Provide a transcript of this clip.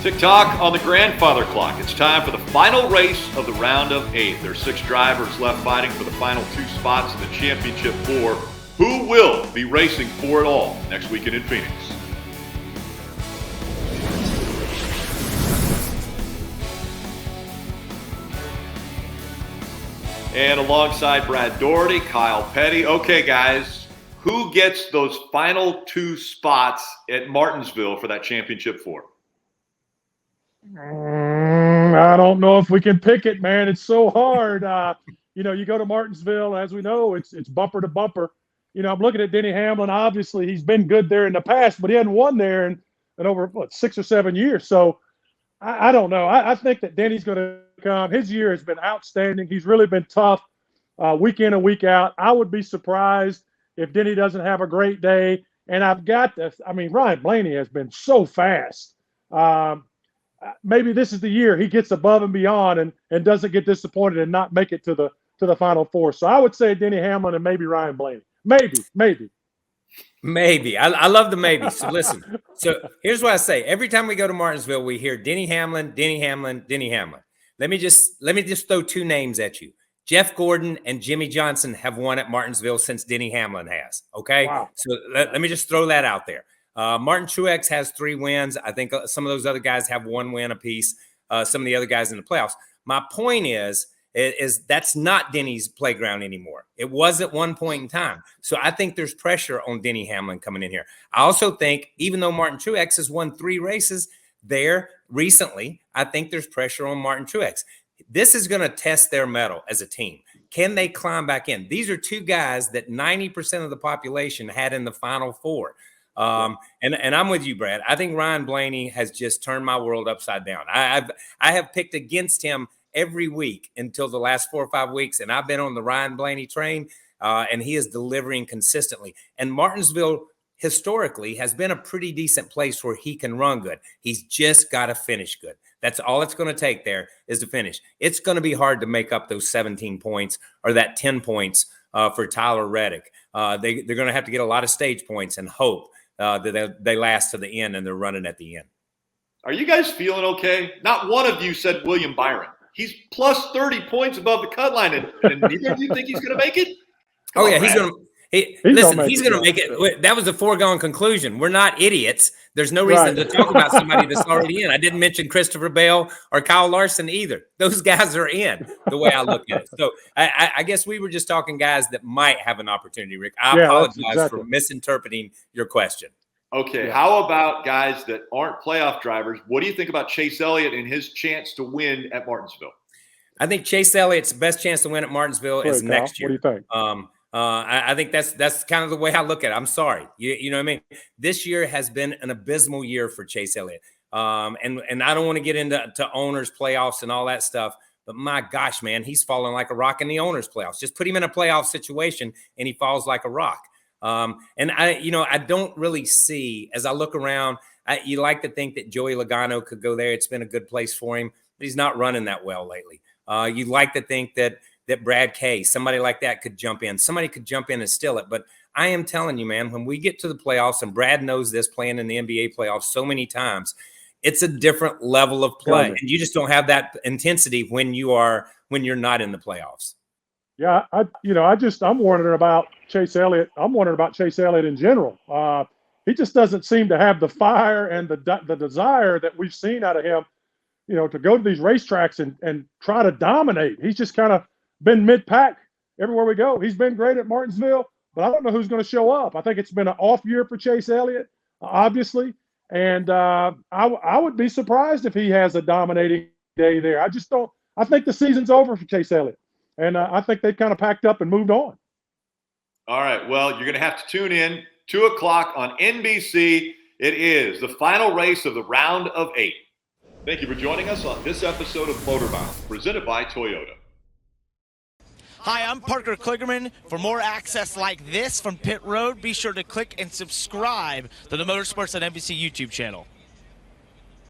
Tick-tock on the grandfather clock. It's time for the final race of the round of 8. There's 6 drivers left fighting for the final 2 spots in the championship 4. Who will be racing for it all next weekend in Phoenix? And alongside Brad Daugherty, Kyle Petty. Okay, guys, who gets those final 2 spots at Martinsville for that championship 4? I don't know if we can pick it, man. It's so hard. You go to Martinsville, as we know, it's bumper to bumper. I'm looking at Denny Hamlin. Obviously, he's been good there in the past, but he hadn't won there in over 6 or 7 years. So I don't know. I think that Denny's going to come. His year has been outstanding. He's really been tough week in and week out. I would be surprised if Denny doesn't have a great day. And I've got this. I mean, Ryan Blaney has been so fast. Maybe this is the year he gets above and beyond and doesn't get disappointed and not make it to the final 4. So I would say Denny Hamlin and maybe Ryan Blaney. Maybe. I love the maybe. So listen. So here's what I say. Every time we go to Martinsville, we hear Denny Hamlin, Denny Hamlin, Denny Hamlin. Let me just throw 2 names at you. Jeff Gordon and Jimmy Johnson have won at Martinsville since Denny Hamlin has. Okay. Wow. So let me just throw that out there. Martin Truex has 3 wins. I think some of those other guys have 1 win apiece. Some of the other guys in the playoffs. My point is that's not Denny's playground anymore. It was at one point in time. So I think there's pressure on Denny Hamlin coming in here. I also think even though Martin Truex has won 3 races there recently, I think there's pressure on Martin Truex. This is going to test their mettle as a team. Can they climb back in? These are 2 guys that 90% of the population had in the final 4. And I'm with you, Brad. I think Ryan Blaney has just turned my world upside down. I have picked against him every week until the last 4 or 5 weeks, and I've been on the Ryan Blaney train, and he is delivering consistently. And Martinsville historically has been a pretty decent place where he can run good. He's just got to finish good. That's all it's going to take there is to finish. It's going to be hard to make up those 17 points or that 10 points for Tyler Reddick. They're going to have to get a lot of stage points and hope that they last to the end and they're running at the end. Are you guys feeling okay? Not one of you said William Byron. He's plus 30 points above the cut line, and neither of you think he's going to make it? Come on, he's going to. He's going to make it. That was a foregone conclusion. We're not idiots. There's no reason to talk about somebody that's already in. I didn't mention Christopher Bell or Kyle Larson either. Those guys are in the way I look at it. So I guess we were just talking guys that might have an opportunity, Rick. I apologize for misinterpreting your question. Okay, how about guys that aren't playoff drivers? What do you think about Chase Elliott and his chance to win at Martinsville? I think Chase Elliott's best chance to win at Martinsville is next year. What do you think? I think that's kind of the way I look at it. I'm sorry. You know what I mean? This year has been an abysmal year for Chase Elliott. And I don't want to get into owners playoffs and all that stuff, but my gosh, man, he's falling like a rock in the owners playoffs. Just put him in a playoff situation and he falls like a rock. And I don't really see, as I look around, you like to think that Joey Logano could go there. It's been a good place for him, but he's not running that well lately. You'd like to think that Brad Kay, somebody like that could jump in. Somebody could jump in and steal it. But I am telling you, man, when we get to the playoffs, and Brad knows this playing in the NBA playoffs so many times, it's a different level of play. And you just don't have that intensity when you're not in the playoffs. Yeah, I'm wondering about Chase Elliott. I'm wondering about Chase Elliott in general. He just doesn't seem to have the fire and the desire that we've seen out of him, to go to these racetracks and try to dominate. He's just kind of been mid-pack everywhere we go. He's been great at Martinsville, but I don't know who's going to show up. I think it's been an off year for Chase Elliott, obviously. And I would be surprised if he has a dominating day there. I think the season's over for Chase Elliott. And I think they've kind of packed up and moved on. All right. Well, you're going to have to tune in 2 o'clock on NBC. It is the final race of the round of 8. Thank you for joining us on this episode of Motormouths, presented by Toyota. Hi, I'm Parker Kligerman. For more access like this from Pit Road, be sure to click and subscribe to the Motorsports on NBC YouTube channel.